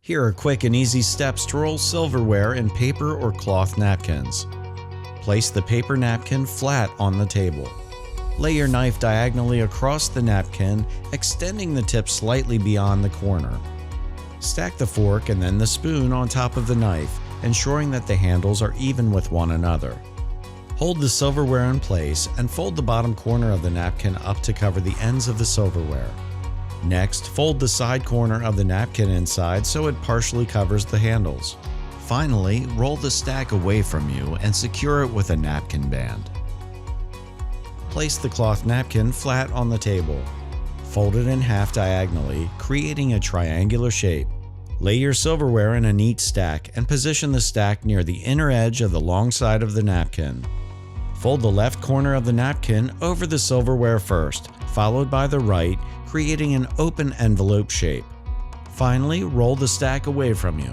Here are quick and easy steps to roll silverware in paper or cloth napkins. Place the paper napkin flat on the table. Lay your knife diagonally across the napkin, extending the tip slightly beyond the corner. Stack the fork and then the spoon on top of the knife, ensuring that the handles are even with one another. Hold the silverware in place and fold the bottom corner of the napkin up to cover the ends of the silverware. Next, fold the side corner of the napkin inside so it partially covers the handles. Finally, roll the stack away from you and secure it with a napkin band. Place the cloth napkin flat on the table. Fold it in half diagonally, creating a triangular shape. Lay your silverware in a neat stack and position the stack near the inner edge of the long side of the napkin. Fold the left corner of the napkin over the silverware first, followed by the right, creating an open envelope shape. Finally, roll the stack away from you.